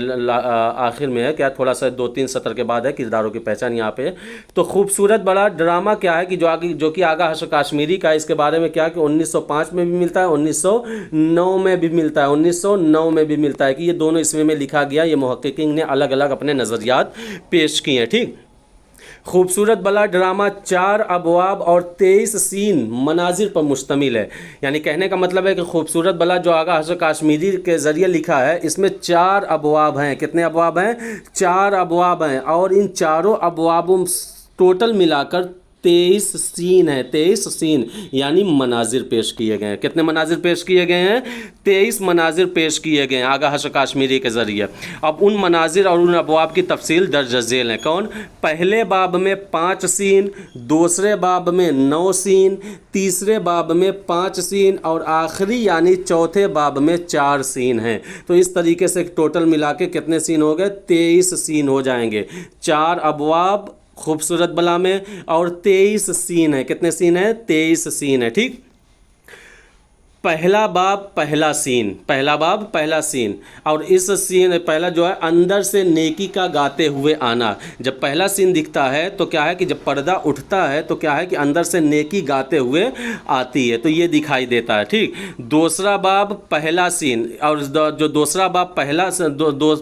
आखिर में है क्या, थोड़ा सा 2-3 सत्र के बाद है किरदारों की पहचान यहाँ पे। तो खूबसूरत बड़ा ड्रामा क्या है कि जो कि आगा हश्र काश्मीरी का, इसके बारे में क्या है कि 1905 में भी मिलता है, 1909 में भी मिलता है, 1909 में भी मिलता है कि ये दोनों इसमें में लिखा गया। ये मुहक्किकीन ने अलग अलग अपने नज़रियात पेश किए हैं। ठीक, खूबसूरत बला ड्रामा 4 अबवाब और 23 सीन मनाजिर पर मुश्तमिल है। यानी कहने का मतलब है कि खूबसूरत बला जो आगा हश्र काश्मीरी के ज़रिए लिखा है, इसमें 4 अबवाब हैं। कितने अबवाब हैं? 4 अबवाब हैं और इन चारों अबवाबों टोटल मिलाकर 23 सीन है। 23 सीन यानी मनाजिर पेश किए गए हैं। कितने मनाजिर पेश किए गए हैं? 23 मनाजिर पेश किए गए हैं आगा हश्र काश्मीरी के ज़रिए। अब उन मनाजिर और उन अबवाब की तफसील दर्ज झेल है। कौन? पहले बाब में 5 सीन, दूसरे बाब में 9 सीन, तीसरे बाब में 5 सीन और आखिरी यानी चौथे बाब में 4 सीन हैं। तो इस तरीके से टोटल मिला के कितने सीन हो गए? 23 सीन हो जाएंगे। 4 अबवाब खूबसूरत बला में और 23 सीन है। कितने सीन है? 23 सीन है। ठीक, पहला बाब पहला सीन, पहला बाब पहला सीन। और इस सीन पहला जो है अंदर से नेकी का गाते हुए आना। जब पहला सीन दिखता है तो क्या है कि जब पर्दा उठता है तो क्या है कि अंदर से नेकी गाते हुए आती है, तो ये दिखाई देता है। ठीक, दूसरा बाब पहला सीन और जो दूसरा बाब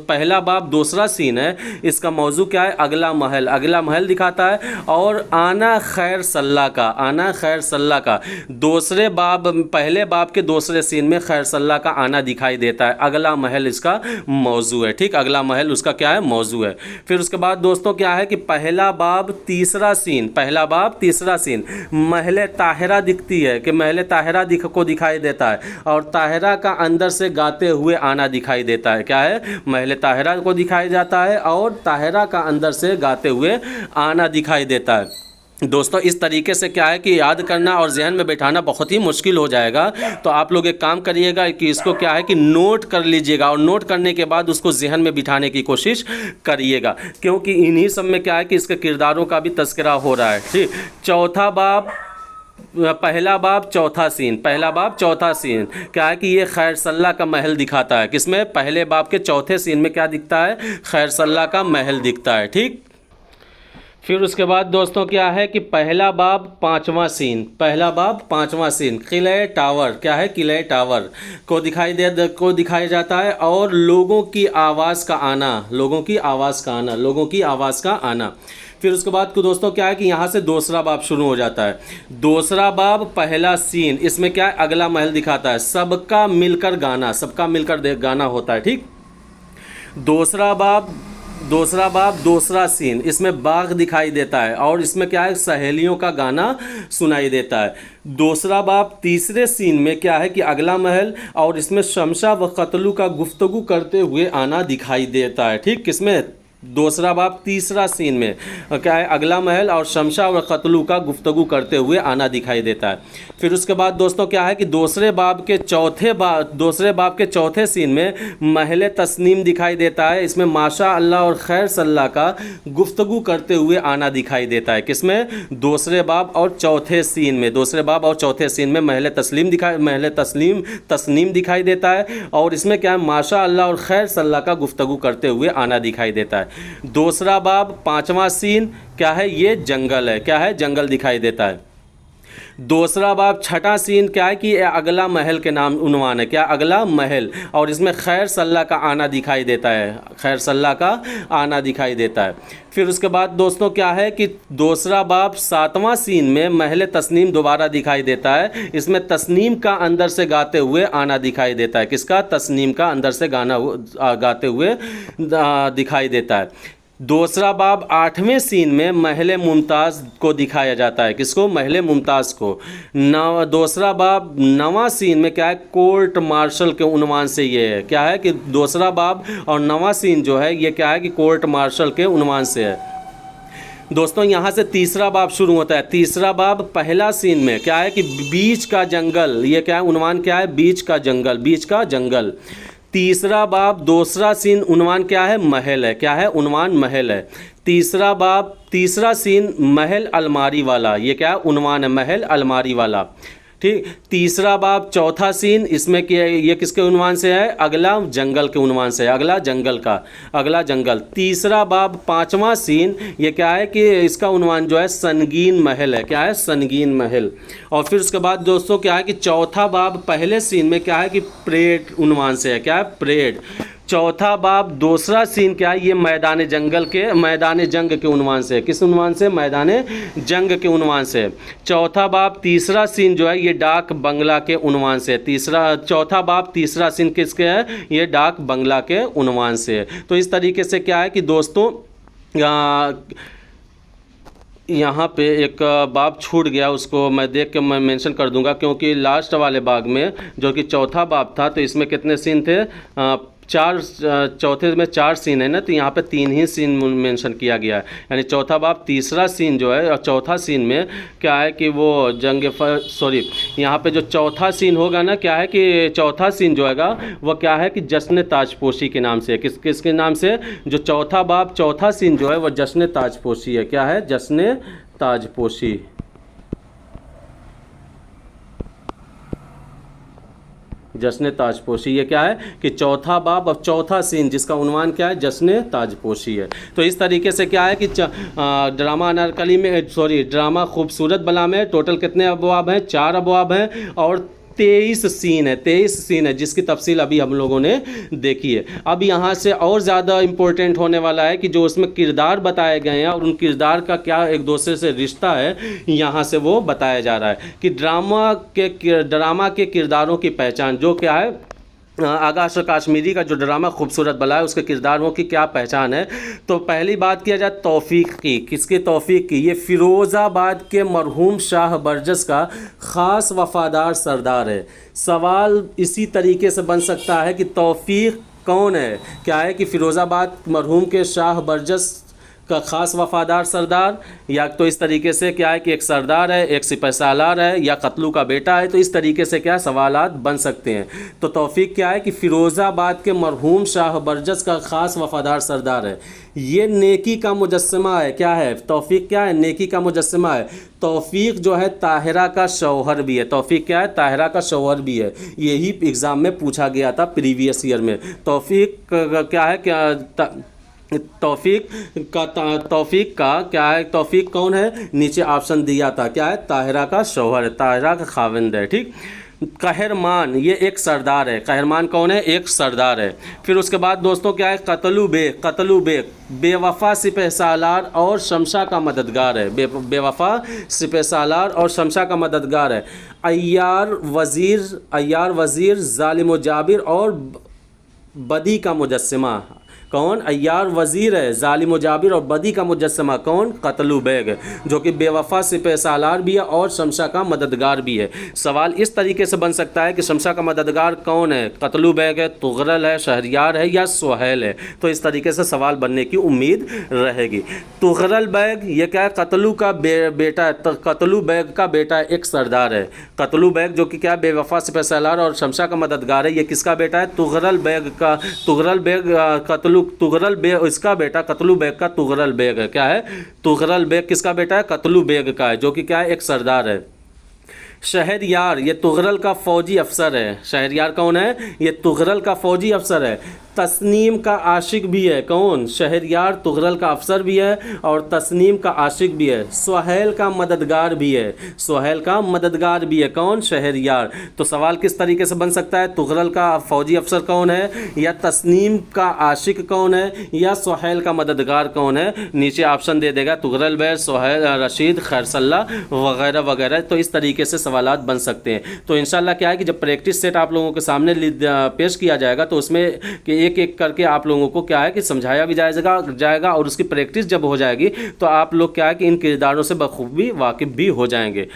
पहला बाब दूसरा सीन है, इसका मौजू क्या है? अगला महल। अगला महल दिखाता है और आना खैर सल्ला का, आना खैर सल्ला का। दूसरे बाब पहले बाब के दूसरे सीन में खैर सल्ला का आना दिखाई देता है। अगला महल इसका मौजू है। ठीक, अगला महल उसका क्या है? मौजू है। फिर उसके बाद दोस्तों क्या है कि पहला बाब तीसरा सीन, पहला बाब तीसरा सीन महल ताहिरा दिखती है कि महल ताहिरा को दिखाई देता है और ताहिरा का अंदर से गाते हुए आना दिखाई देता है। क्या है? महल ताहिरा को दिखाया जाता है और ताहिरा का अंदर से गाते हुए आना दिखाई देता है। दोस्तों इस तरीके से क्या है कि याद करना और जहन में बैठाना बहुत ही मुश्किल हो जाएगा। तो आप लोग एक काम करिएगा कि इसको क्या है कि नोट कर लीजिएगा और नोट करने के बाद उसको जहन में बिठाने की कोशिश करिएगा, क्योंकि इन्हीं सब में क्या है कि इसके किरदारों का भी तस्करा हो रहा है। ठीक, चौथा बाब पहला बाब चौथा सीन, पहला बाब चौथा सीन क्या है कि ये खैर सल्ला का महल दिखाता है। किसमें? पहले बाब के चौथे सीन में क्या दिखता है? खैर सल्ला का महल दिखता है। ठीक, फिर उसके बाद दोस्तों क्या है कि पहला बाब 5वां सीन, पहला बाब 5वां सीन किले टावर, क्या है? किले टावर को दिखाया जाता है और लोगों की आवाज़ का आना, लोगों की आवाज़ का आना, लोगों की आवाज़ का आना। फिर उसके बाद दोस्तों क्या है कि यहाँ से दूसरा बाब शुरू हो जाता है। दूसरा बाब पहला सीन, इसमें क्या है? अगला महल दिखाता है। सबका मिलकर गाना, सबका मिलकर गाना होता है। ठीक, दूसरा बाब दूसरा सीन, इसमें बाग दिखाई देता है और इसमें क्या है? सहेलियों का गाना सुनाई देता है। दूसरा बाब तीसरे सीन में क्या है कि अगला महल और इसमें शमशा व कतलू का गुफ्तगू करते हुए आना दिखाई देता है। ठीक, किसमें? दूसरा बाब तीसरा सीन में क्या है? अगला महल और शमशा व कतलू का गुफ्तगू करते हुए आना दिखाई देता है। फिर उसके बाद दोस्तों क्या है कि दूसरे बाब के चौथे सीन में महल तस्नीम दिखाई देता है। इसमें माशा अल्लाह और खैर सल्ला का गुफ्तगू करते हुए आना दिखाई देता है। किसमें? दूसरे बाब और चौथे सीन में, दूसरे बाब और चौथे सीन में महल तस्नीम दिखाई देता है और इसमें क्या है? माशा अल्लाह और खैर सल्ला का गुफ्तगू करते हुए आना दिखाई देता है। दूसरा बाब 5वां सीन क्या है? ये जंगल है। क्या है? जंगल दिखाई देता है। दूसरा बाब छठा सीन क्या है कि अगला महल के नाम उन्वान है। क्या? अगला महल और इसमें खैर सल्ला का आना दिखाई देता है, खैर सल्ला का आना दिखाई देता है। फिर उसके बाद दोस्तों क्या है कि दूसरा बाब 7वां सीन में महल तस्नीम दोबारा दिखाई देता है। इसमें तस्नीम का अंदर से गाते हुए आना दिखाई देता है। किसका? तस्नीम का अंदर से गाना गाते हुए दिखाई देता है। दूसरा बाब 8वें सीन में महल मुमताज़ को दिखाया जाता है। किसको? महल मुमताज़ को। दूसरा बाब 9वां सीन में क्या है? कोर्ट मार्शल के उन्वान से ये है। क्या है कि दूसरा बाब और 9वां सीन जो है ये क्या है कि कोर्ट मार्शल के उन्वान से है। दोस्तों यहाँ से तीसरा बाब शुरू होता है। तीसरा बाब पहला सीन में क्या है कि बीच का जंगल, ये क्या है? उन्वान क्या है? बीच का जंगल, बीच का जंगल। तीसरा बाब दूसरा सीन उन्वान क्या है? महल है। क्या है? उन्वान महल है। तीसरा बाब तीसरा सीन महल अलमारी वाला, ये क्या है? उन्वान है, महल अलमारी वाला। ठीक। तीसरा बाब चौथा सीन इसमें क्या, ये किसके उन्वान से है? अगला जंगल के उन्वान से है, अगला जंगल का, अगला जंगल। तीसरा बाब 5वां सीन ये क्या है कि इसका उन्वान जो है संगीन महल है। क्या है? संगीन महल। और फिर उसके बाद दोस्तों क्या है कि चौथा बाब पहले सीन में क्या है कि परेड उन्वान से है। क्या है? परेड। चौथा बाब दूसरा सीन क्या है? ये मैदान जंगल के, मैदान जंग के उन्वान से। किस उन्वान से? मैदान जंग के उन्वान से। चौथा बाब तीसरा सीन जो है ये डाक बंगला के उन्वान से। चौथा बाब तीसरा सीन किसके है? ये डाक बंगला के उन्वान से। तो इस तरीके से क्या है कि दोस्तों यहाँ पे एक बाब छूट गया, उसको मैं देख के मैं मेंशन कर दूंगा, क्योंकि लास्ट वाले बाग में जो कि चौथा बाब था तो इसमें कितने सीन थे? चौथे में 4 सीन है ना, तो यहाँ पे 3 ही सीन मेंशन किया गया है। यानी चौथा बाब तीसरा सीन जो है और चौथा सीन में क्या है कि वो यहाँ पे जो चौथा सीन होगा ना, क्या है कि चौथा सीन जो हैगा वो क्या है कि जश्न ताजपोशी के नाम से। किसके नाम से? जो चौथा बाब चौथा सीन जो है वो जश्न ताजपोशी है। क्या है? जश्न ताजपोशी। जश्न ताजपोशी, ये क्या है कि चौथा बाब और चौथा सीन जिसका उन्वान क्या है? जश्न ताजपोशी है। तो इस तरीके से क्या है कि ड्रामा अनारकली में ड्रामा खूबसूरत बला में टोटल कितने अबवाब हैं? 4 अबवाब हैं और 23 सीन है। 23 सीन है जिसकी तफसील अभी हम लोगों ने देखी है। अब यहाँ से और ज़्यादा इम्पोर्टेंट होने वाला है कि जो उसमें किरदार बताए गए हैं और उन किरदार का क्या एक दूसरे से रिश्ता है, यहाँ से वो बताया जा रहा है कि ड्रामा के किरदारों की पहचान जो क्या है। आगा अशरफ कश्मीरी का जो ड्रामा खूबसूरत बला है उसके किरदारों की क्या पहचान है। तो पहली बात किया जाए तौफीक की। किसकी तौफीक की? ये फ़िरोज़ाबाद के मरहूम शाह बरजस का ख़ास वफ़ादार सरदार है। सवाल इसी तरीके से बन सकता है कि तौफीक कौन है? क्या है कि फ़िरोज़ाबाद मरहूम के शाह बरजस का ख़ास वफ़ादार सरदार, या तो इस तरीके से क्या है कि एक सरदार है, एक सिपह सालार है, या कतलू का बेटा है। तो इस तरीके से क्या सवालात बन सकते हैं। तो तौफीक क्या है कि फ़िरोज़ाबाद के मरहूम शाह बरजस का ख़ास वफ़ादार सरदार है। ये नेकी का मुजस्समा है। क्या है? तौफीक क्या है? नेकी का मुजस्समा है। तौफीक जो है ताहिरा का शौहर भी है। तौफीक क्या है? ताहिरा का शौहर भी है। यही एग्ज़ाम में पूछा गया था प्रीवियस ईयर में। तौफीक क्या है? क्या तौफीक का क्या है? तौफीक कौन है? नीचे ऑप्शन दिया था। क्या है? ताहिरा का शौहर है, ताहिरा का खाविंद है। ठीक। कहरमान ये एक सरदार है। कहरमान कौन है? एक सरदार है। फिर उसके बाद दोस्तों क्या है? कतलू बेग बेवफा सिपह सालार और शमशा का मददगार है। बेवफा सिपह सालार और शमशा का मददगार है। अय्यार वज़ीर ज़ालिम जाबिर और बदी का मुजस्समा कौन? अय्यार वज़ीर है, ज़ालिम जाबिर और बदी का मुजस्समा कौन? कतलू बेग, जो कि बेवफा सिपह सालार भी है और शमशा का मददगार भी है। सवाल इस तरीके से बन सकता है कि शमशा का मददगार कौन है? कतलू बेग है, तुगरल है, शहरयार है या सुहैल है। तो इस तरीके से सवाल बनने की उम्मीद रहेगी। तुगरल बेग ये क्या है? कतलू का बेटा है। कतलू बेग का बेटा है, एक सरदार है। कतलू बेग जो कि क्या है? बेवफा सिपह सालार और शमशा का मददगार है। ये किसका बेटा है? तुगरल बेग तुगरल बेग इसका बेटा कतलू बेग का तुगरल बेग है। क्या है? तुगरल बेग किसका बेटा है? कतलू बेग का है, जो कि क्या है? एक सरदार है। शहरयार ये तुगरल का फ़ौजी अफसर है। शहरयार कौन है? ये तुगरल का फ़ौजी अफसर है। तस्नीम का आशिक भी है। कौन? शहरयार तुगरल का अफसर भी है और तस्नीम का आशिक भी है। सुहैल का मददगार भी है। सुहैल का मददगार भी है। कौन? शहरयार। तो सवाल किस तरीके से बन सकता है? तुगरल का फ़ौजी अफसर कौन है, या तस्नीम का आशिक कौन है, या सुहैल का मददगार कौन है? नीचे ऑप्शन दे देगा तुगरल बेग, सुहैल, रशीद, खैरसल्ला वगैरह वगैरह। तो इस तरीके से सवालात बन सकते हैं। तो इंशाल्लाह क्या है कि जब प्रैक्टिस सेट आप लोगों के सामने पेश किया जाएगा तो उसमें कि एक एक करके आप लोगों को क्या है कि समझाया भी जाएगा और उसकी प्रैक्टिस जब हो जाएगी तो आप लोग क्या है कि इन किरदारों से बखूबी वाकिफ़ भी हो जाएंगे।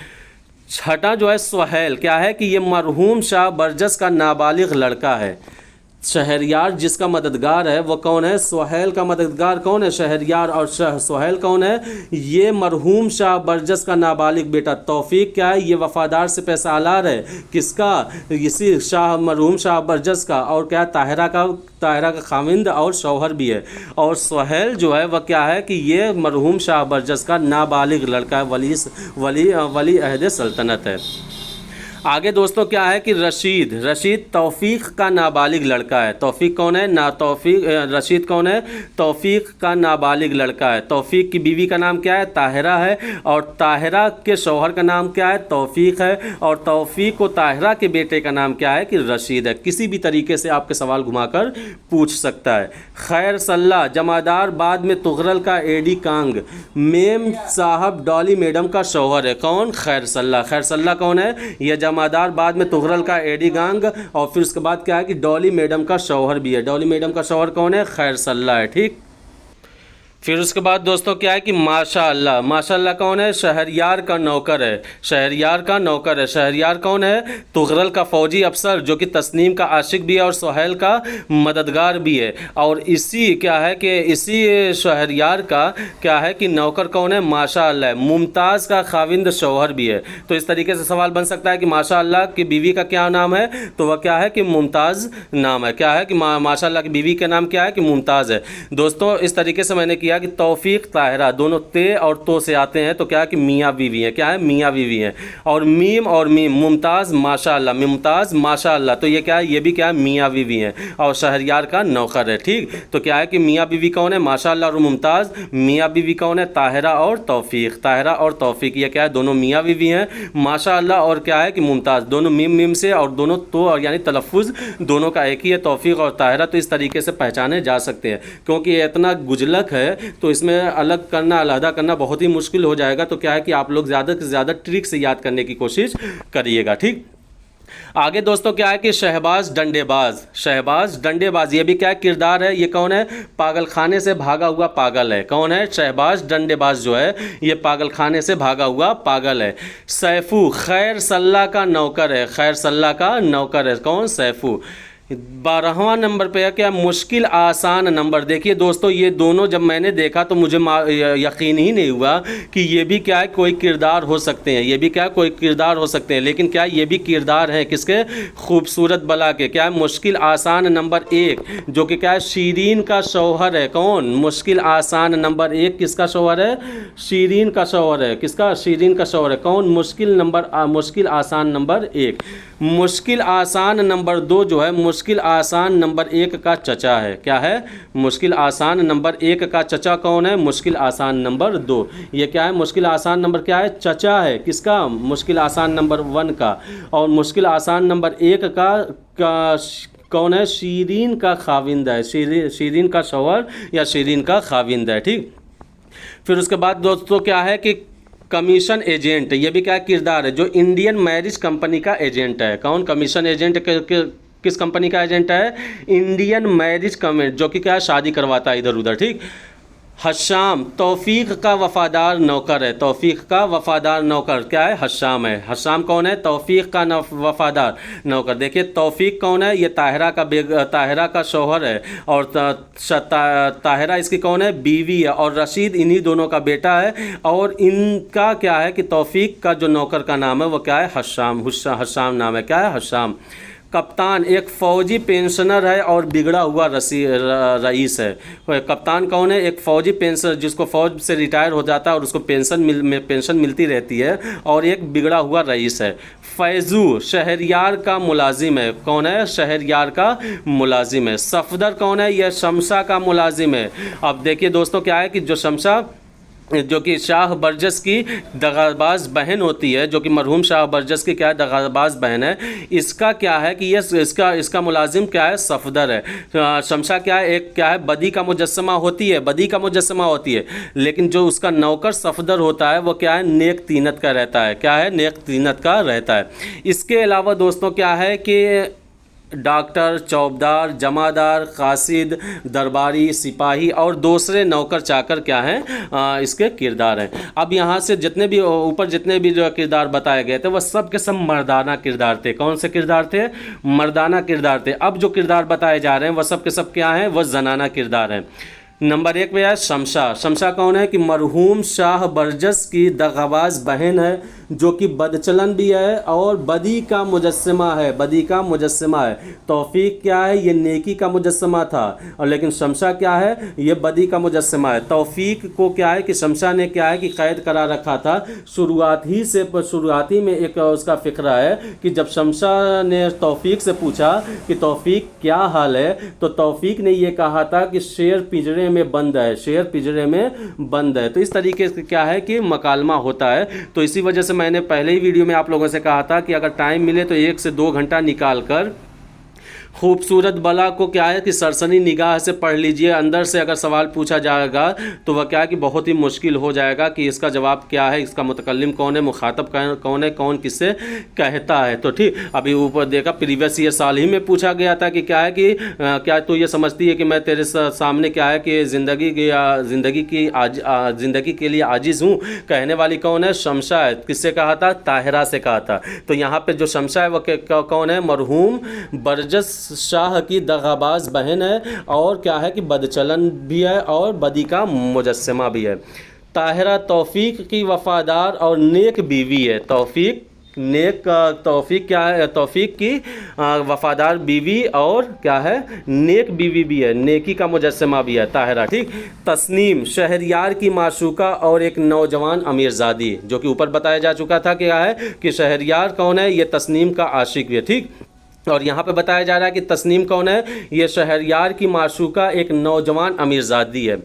छठा जो है सुहैल, क्या है कि ये मरहूम शाह बरजस का नाबालिग लड़का है। शहरयार जिसका मददगार है वो कौन है? सुहैल का मददगार कौन है? शहरयार। और सुहैल कौन है? ये मरहूम शाह बरजस का नाबालिग बेटा। तौफीक क्या है? ये वफादार से पैसा आलार है। किसका? इसी मरहूम शाह बरजस का। और क्या? ताहिरा का खाविंद और शौहर भी है। और सुहैल जो है वह क्या है कि ये मरहूम शाह बरजस का नाबालिग लड़का है, वली अहद सल्तनत है। आगे दोस्तों क्या है कि रशीद तौफीक का नाबालिग लड़का है। तौफीक कौन है? रशीद कौन है? तौफीक का नाबालिग लड़का है। तौफीक की बीवी का नाम क्या है? ताहिरा है। और ताहिरा के शौहर का नाम क्या है? तौफीक है। और तौफीक को ताहिरा के बेटे का नाम क्या है कि रशीद है। किसी भी तरीके से आपके सवाल घुमाकर पूछ सकता है। खैर सल्ला जमादार बाद में तुगरल का एडी कांग मेम साहब डॉली मैडम का शौहर है। कौन? खैर सल्ला कौन है? यह जमादार बाद में तुगरल का एडी गांग और फिर उसके बाद क्या है कि डॉली मैडम का शौहर भी है। डॉली मैडम का शौहर कौन है? खैर सल्ला है। ठीक, फिर उसके बाद दोस्तों क्या है कि माशाअल्लाह कौन है? शहरयार का नौकर है। शहरयार कौन है? तुगरल का फौजी अफसर जो कि तस्नीम का आशिक भी है और सुहैल का मददगार भी है। और इसी क्या है कि इसी शहरयार का क्या है कि नौकर कौन है? माशाअल्लाह मुमताज़ का खाविंद शौहर भी है। तो इस तरीके से सवाल बन सकता है कि माशाअल्लाह की बीवी का क्या नाम है? तो वह क्या है कि मुमताज़ नाम है। क्या है कि माशाअल्लाह की बीवी का नाम क्या है कि मुमताज़ है। दोस्तों इस तरीके से मैंने कि तौफीक ताहिरा दोनों ते और तो से आते हैं तो क्या है कि मियाँ बीवी हैं। क्या है? मियाँ बीवी हैं। और मीम मुमताज़ माशाअल्लाह तो ये क्या है? ये भी क्या है? मियाँ बीवी हैं। और शहरयार का नौकर है। ठीक, तो क्या है कि मियाँ बीवी कौन है? माशाअल्लाह और मुमताज़। मियाँ बीवी कौन है? ताहिरा और तौफीक ये क्या है? दोनों मियाँ बीवी हैं। माशाअल्लाह और क्या है कि मुमताज़ दोनों मीम से और दोनों तो और यानी तलफ़ुज़ दोनों का एक ही है, तौफीक और ताहिरा। तो इस तरीके से पहचाने जा सकते हैं। क्योंकि ये इतना गुजलक है तो इसमें अलहदा करना बहुत ही मुश्किल हो जाएगा। तो क्या है कि आप लोग ज़्यादा से ज़्यादा ट्रिक से याद करने की कोशिश करिएगा। ठीक, आगे दोस्तों क्या है कि शहबाज डंडेबाज ये भी क्या किरदार है? ये कौन है? पागल खाने से भागा हुआ पागल है। कौन है? शहबाज डंडेबाज जो है ये पागल खाने से भागा हुआ पागल है। सैफू खैर सल्ला का नौकर है। कौन? सैफू। 12वां नंबर पे है क्या? मुश्किल आसान नंबर। देखिए दोस्तों ये दोनों जब मैंने देखा तो मुझे यकीन ही नहीं हुआ कि ये भी क्या है कोई किरदार हो सकते हैं। लेकिन क्या ये भी किरदार हैं किसके? खूबसूरत बला के। क्या है? मुश्किल आसान नंबर 1 जो कि क्या है? शीरीन का शौहर है। कौन? मुश्किल आसान नंबर 1 किसका शौहर है? शीरीन का शौहर है। किसका? शीरीन का शौहर है। कौन? मुश्किल आसान नंबर 1। मुश्किल आसान नंबर 2 जो है मुश्किल आसान नंबर 1 का चचा है। क्या है? मुश्किल आसान नंबर 1 का चचा कौन है? मुश्किल आसान नंबर 2। ये क्या है? मुश्किल आसान नंबर क्या है? चचा है। किसका? मुश्किल आसान नंबर 1 का। और मुश्किल आसान नंबर 1 का कौन है? शीरीन का खाविंद है। शीरीन का शौहर या शीरीन का खाविंद है। ठीक, फिर उसके बाद दोस्तों क्या है कि कमीशन एजेंट ये भी क्या किरदार है? जो इंडियन मैरिज कंपनी का एजेंट है। कौन? कमीशन एजेंट किस कंपनी का एजेंट है? इंडियन मैरिज कंपनी जो कि क्या है? शादी करवाता है इधर उधर। ठीक, हशाम तौफीक का वफादार नौकर क्या है? हशाम कौन है? तौफीक का वफादार नौकर। देखिए तौफीक कौन है? ये ताहिरा का शौहर है। और ताहिरा इसकी कौन है? बीवी है। और रशीद इन्हीं दोनों का बेटा है। और इनका क्या है कि तौफीक का जो नौकर का नाम है वो क्या है? हशाम नाम है। क्या है? हशाम। कप्तान एक फ़ौजी पेंशनर है और बिगड़ा हुआ रईस है। कप्तान कौन है? एक फ़ौजी पेंशनर जिसको फ़ौज से रिटायर हो जाता है और उसको पेंशन मिलती रहती है और एक बिगड़ा हुआ रईस है। फैज़ू शहरयार का मुलाजिम है। कौन है? शहरयार का मुलाजिम है। सफदर कौन है? यह शमशा का मुलाजिम है। अब देखिए दोस्तों क्या है कि जो शमशा जो कि शाह बरजस की दगाबाज बहन होती है, जो कि मरहूम शाह बरजस की क्या है? दगाबाज बहन है। इसका क्या है कि ये इसका मुलाजिम क्या है? सफदर है। शमशा क्या है? एक क्या है? बदी का मुजस्समा होती है। लेकिन जो उसका नौकर सफदर होता है वो क्या है? नेक तीनत का रहता है। क्या है? नेक तीनत का रहता है। इसके अलावा दोस्तों क्या है कि डॉक्टर, चौबदार, जमादार, कासिद, दरबारी, सिपाही और दूसरे नौकर चाकर क्या हैं, इसके किरदार हैं। अब यहाँ से जितने भी ऊपर जितने भी जो किरदार बताए गए थे वह सब के सब मर्दाना किरदार थे। कौन से किरदार थे? मर्दाना किरदार थे। अब जो किरदार बताए जा रहे हैं वह सब के सब क्या हैं? वह जनाना किरदार हैं। नंबर 1 पे है शमशा। शमशा कौन है? कि मरहूम शाह बरजस की दगाबाज बहन है, जो कि बदचलन भी है और बदी का मुजस्समा है। बदी का मुजस्समा है। तौफीक क्या है? ये नेकी का मुजस्समा था, और लेकिन शमशा क्या है? ये बदी का मुजस्समा है। तौफीक को क्या है कि शमशा ने क्या है कि कैद करा रखा था। शुरुआती में एक उसका फ़िक्रा है कि जब शमशा ने तौफीक से पूछा कि तौफीक क्या हाल है, तो तौफीक ने ये कहा था कि शेर पिंजरे में बंद है, शेर पिंजरे में बंद है। तो इस तरीके से क्या है कि मकालमा होता है। तो इसी वजह से मैंने पहले ही वीडियो में आप लोगों से कहा था कि अगर टाइम मिले तो 1 से 2 घंटा निकाल कर खूबसूरत बला को क्या है कि सरसनी निगाह से पढ़ लीजिए। अंदर से अगर सवाल पूछा जाएगा तो वह क्या है कि बहुत ही मुश्किल हो जाएगा कि इसका जवाब क्या है, इसका मुतकल्लिम कौन है, मुखातब कौन है, कौन किससे कहता है। तो ठीक, अभी ऊपर देखा प्रीवियस ईयर साल ही में पूछा गया था कि क्या है कि क्या तो ये समझती है कि मैं तेरे सामने क्या है कि ज़िंदगी के लिए आजिज़ हूँ। कहने वाली कौन है? शमशा है। किससे कहा था? ताहिरा से कहा था। तो यहाँ पे जो शमशा है वह कौन है? मरहूम बरजस शाह की दगाबाज बहन है, और क्या है कि बदचलन भी है और बदी का मुजस्समा भी है। ताहिरा तौफीक की वफादार और नेक बीवी है। तौफीक क्या है? तौफीक की वफादार बीवी और क्या है? नेक बीवी भी है, नेकी का मुजस्समा भी है ताहिरा। ठीक। तस्नीम शहरयार की माशूका और एक नौजवान अमीरजादी, जो कि ऊपर बताया जा चुका था कि क्या है कि शहरयार कौन है? ये तस्नीम का आशिक भी है। ठीक। और यहाँ पे बताया जा रहा है कि तस्नीम कौन है? ये शहरयार की माशूका एक नौजवान अमीरजादी है।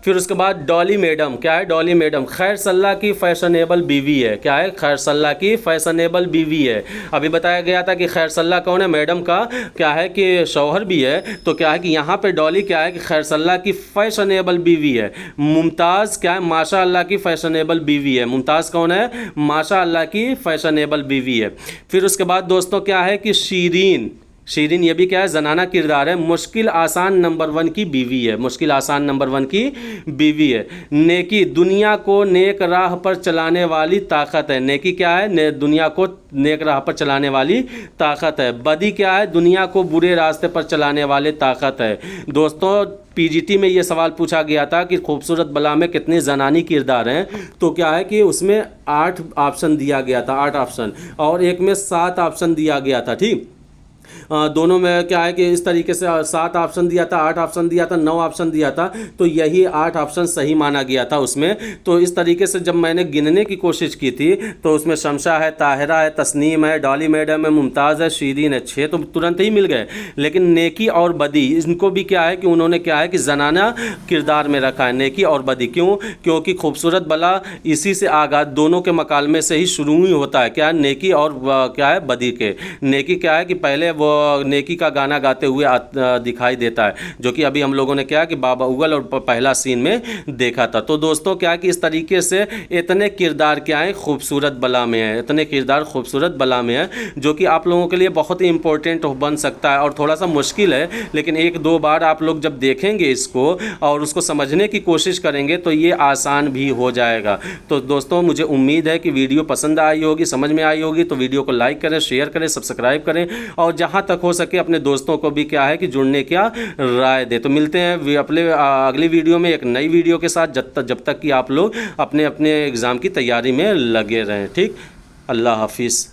फिर उसके बाद डॉली मैडम। क्या है? डॉली मैडम खैरसल्ला की फैशनेबल बीवी है। क्या है? खैरसल्ला की फैशनेबल बीवी है। अभी बताया गया था कि खैरसल्ला कौन है? मैडम का क्या है कि शौहर भी है। तो क्या है कि यहाँ पे डॉली क्या है कि खैरसल्ला की फैशनेबल बीवी है। मुमताज़ क्या है? माशा अल्लाह की फैशनेबल बीवी है। मुमताज़ कौन है? माशा अल्लाह की फैशनेबल बीवी है। फिर उसके बाद दोस्तों क्या है कि शीरीन ये भी क्या है? जनाना किरदार है। मुश्किल आसान नंबर 1 की बीवी है। मुश्किल आसान नंबर 1 की बीवी है। नेकी दुनिया को नेक राह पर चलाने वाली ताकत है। नेकी क्या है? दुनिया को नेक राह पर चलाने वाली ताकत है। बदी क्या है? दुनिया को बुरे रास्ते पर चलाने वाले ताकत है। दोस्तों पीजीटी में ये सवाल पूछा गया था कि खूबसूरत बला में कितने जनानी किरदार हैं, तो क्या है कि उसमें 8 ऑप्शन दिया गया था, 8 ऑप्शन, और एक में 7 ऑप्शन दिया गया था। ठीक। दोनों में क्या है कि इस तरीके से 7 ऑप्शन दिया था, 8 ऑप्शन दिया था, 9 ऑप्शन दिया था, तो यही 8 ऑप्शन सही माना गया था उसमें। तो इस तरीके से जब मैंने गिनने की कोशिश की थी तो उसमें शमशा है, ताहिरा है, तस्नीम है, डॉली मैडम है, मुमताज़ है, शीरीन है। 6 तो तुरंत ही मिल गए। लेकिन नेकी और बदी, इनको भी क्या है कि उन्होंने क्या है कि जनाना किरदार में रखा है, नेकी और बदी। क्यों? क्योंकि खूबसूरत बला इसी से आगाज दोनों के मकालमे से ही शुरू ही होता है। क्या? नेकी और क्या है? बदी के। नेकी क्या है कि पहले वो नेकी का गाना गाते हुए दिखाई देता है, जो कि अभी हम लोगों ने क्या कि बाबा उगल और पहला सीन में देखा था। तो दोस्तों क्या कि इस तरीके से इतने किरदार क्या है खूबसूरत बला में है, इतने किरदार खूबसूरत बला में है, जो कि आप लोगों के लिए बहुत ही इंपॉर्टेंट बन सकता है और थोड़ा सा मुश्किल है, लेकिन 1-2 बार आप लोग जब देखेंगे इसको और उसको समझने की कोशिश करेंगे तो ये आसान भी हो जाएगा। तो दोस्तों मुझे उम्मीद है कि वीडियो पसंद आई होगी, समझ में आई होगी। तो वीडियो को लाइक करें, शेयर करें, सब्सक्राइब करें और जहाँ तक हो सके अपने दोस्तों को भी क्या है कि जुड़ने क्या राय दे। तो मिलते हैं अपने अगली वीडियो में एक नई वीडियो के साथ, जब तक कि आप लोग अपने अपने एग्ज़ाम की तैयारी में लगे रहें। ठीक, अल्लाह हाफिज़।